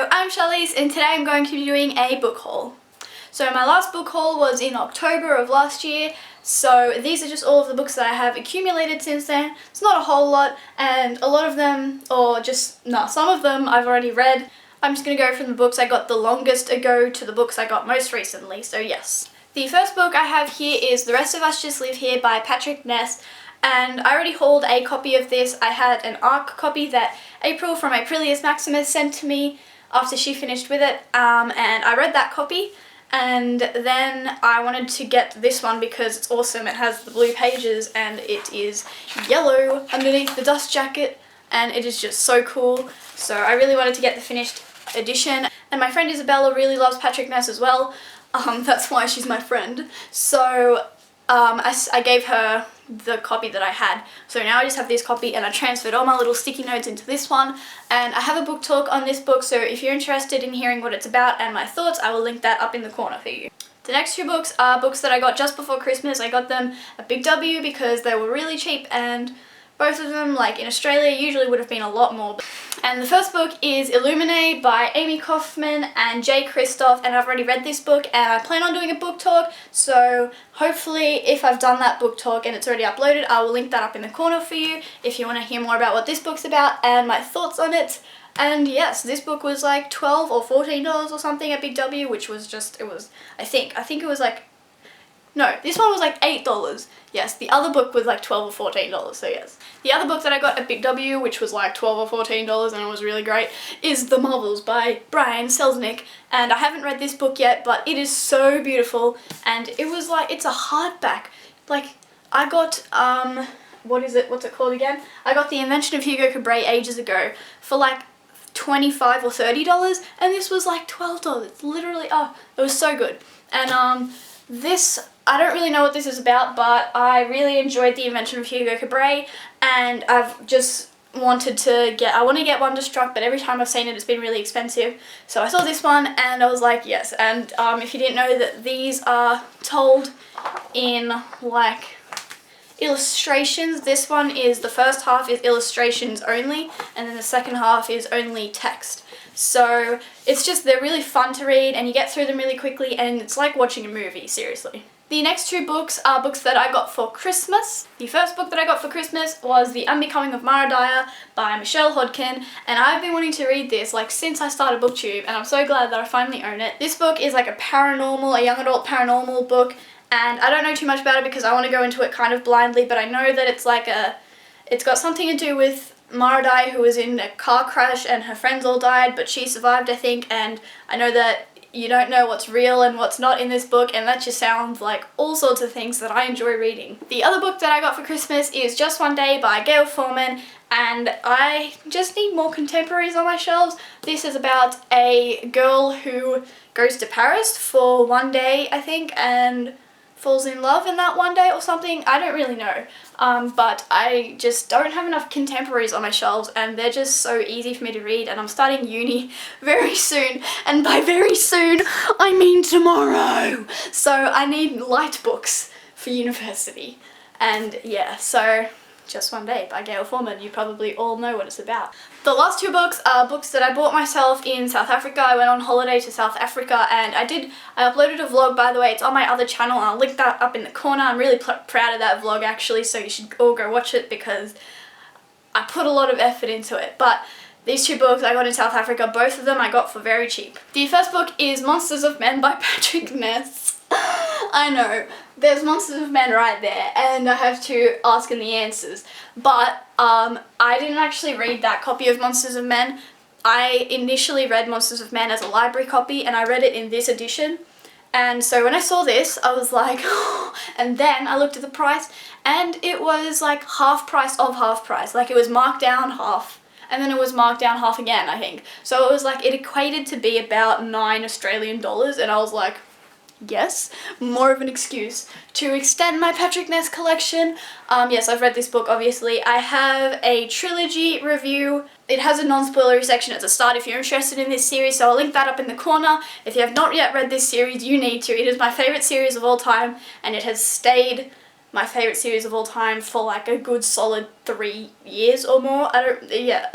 Hello, I'm Charly and today I'm going to be doing a book haul. So my last book haul was in October of last year, so these are just all of the books that I have accumulated since then. It's not a whole lot, and a lot of them, some of them I've already read. I'm just going to go from the books I got the longest ago to the books I got most recently, so yes. The first book I have here is The Rest of Us Just Live Here by Patrick Ness. And I already hauled a copy of this. I had an ARC copy that April from Aprilius Maximus sent to me after she finished with it, and I read that copy, and then I wanted to get this one because it's awesome. It has the blue pages and it is yellow underneath the dust jacket, and it is just so cool. So I really wanted to get the finished edition, and my friend Isabella really loves Patrick Ness as well. That's why she's my friend. So I gave her the copy that I had. So now I just have this copy, and I transferred all my little sticky notes into this one, and I have a book talk on this book, so if you're interested in hearing what it's about and my thoughts, I will link that up in the corner for you. The next two books are books that I got just before Christmas. I got them at Big W because they were really cheap, and both of them, like in Australia, usually would have been a lot more. And the first book is Illuminae by Amy Kaufman and Jay Kristoff, and I've already read this book and I plan on doing a book talk, so hopefully if I've done that book talk and it's already uploaded, I will link that up in the corner for you if you want to hear more about what this book's about and my thoughts on it. And yes, this book was like $12 or $14 or something at Big W, which was just, I think it was like, no, this one was like $8. Yes, the other book was like $12 or $14, so yes. The other book that I got at Big W, which was like $12 or $14 and it was really great, is The Marvels by Brian Selznick. And I haven't read this book yet, but it is so beautiful, and it was like, it's a hardback. Like, I got, what's it called again? I got The Invention of Hugo Cabret ages ago for like $25 or $30, and this was like $12. It's literally, oh, it was so good. And this, I don't really know what this is about, but I really enjoyed The Invention of Hugo Cabret, and I've just wanted to I want to get Wonderstruck, but every time I've seen it, it's been really expensive. So I saw this one and I was like, yes. And if you didn't know that these are told in like illustrations, this one is, the first half is illustrations only, and then the second half is only text. So it's just, they're really fun to read and you get through them really quickly, and it's like watching a movie, seriously. The next two books are books that I got for Christmas. The first book that I got for Christmas was The Unbecoming of Mara Dyer by Michelle Hodkin, and I've been wanting to read this like since I started BookTube, and I'm so glad that I finally own it. This book is like a young adult paranormal book, and I don't know too much about it because I want to go into it kind of blindly, but I know that it's got something to do with Mara Dyer, who was in a car crash and her friends all died, but she survived, I think, and I know that you don't know what's real and what's not in this book, and that just sounds like all sorts of things that I enjoy reading. The other book that I got for Christmas is Just One Day by Gail Forman, and I just need more contemporaries on my shelves. This is about a girl who goes to Paris for one day, I think, and falls in love in that one day or something. I don't really know, but I just don't have enough contemporaries on my shelves, and they're just so easy for me to read, and I'm starting uni very soon, and by very soon I mean tomorrow, so I need light books for university. And yeah, so Just One Day by Gail Forman, you probably all know what it's about. The last two books are books that I bought myself in South Africa. I went on holiday to South Africa, and I uploaded a vlog, by the way. It's on my other channel, and I'll link that up in the corner. I'm really proud of that vlog actually, so you should all go watch it because I put a lot of effort into it. But these two books I got in South Africa, both of them I got for very cheap. The first book is Monsters of Men by Patrick Ness. I know, there's Monsters of Men right there, and I have to ask in the answers, but I didn't actually read that copy of Monsters of Men. I initially read Monsters of Men as a library copy, and I read it in this edition, and so when I saw this I was like, oh, and then I looked at the price, and it was like half price of half price. Like, it was marked down half, and then it was marked down half again, I think. So it was like, it equated to be about $9 Australian, and I was like, yes, more of an excuse to extend my Patrick Ness collection. Yes, I've read this book, obviously. I have a trilogy review. It has a non-spoilery section at the start if you're interested in this series, so I'll link that up in the corner. If you have not yet read this series, you need to. It is my favourite series of all time, and it has stayed my favourite series of all time for like a good solid 3 years or more.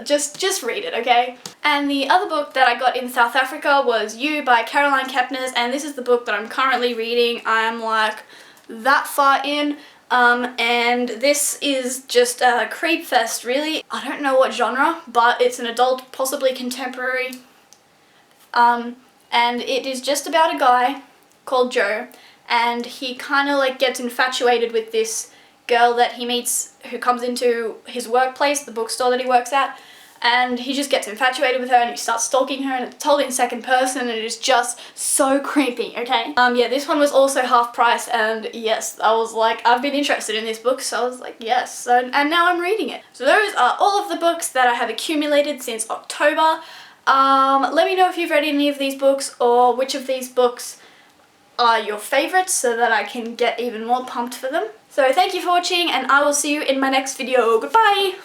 Just read it, okay? And the other book that I got in South Africa was You by Caroline Kepnes, and this is the book that I'm currently reading. I'm like that far in, and this is just a creep fest really. I don't know what genre, but it's an adult, possibly contemporary, and it is just about a guy called Joe, and he kind of like gets infatuated with this girl that he meets who comes into his workplace, the bookstore that he works at, and he just gets infatuated with her and he starts stalking her, and it's told in second person and it is just so creepy, okay? Yeah, this one was also half price, and yes, I was like, I've been interested in this book, so I was like, yes, so, and now I'm reading it. So those are all of the books that I have accumulated since October. Let me know if you've read any of these books or which of these books are your favourites so that I can get even more pumped for them. So thank you for watching, and I will see you in my next video. Goodbye!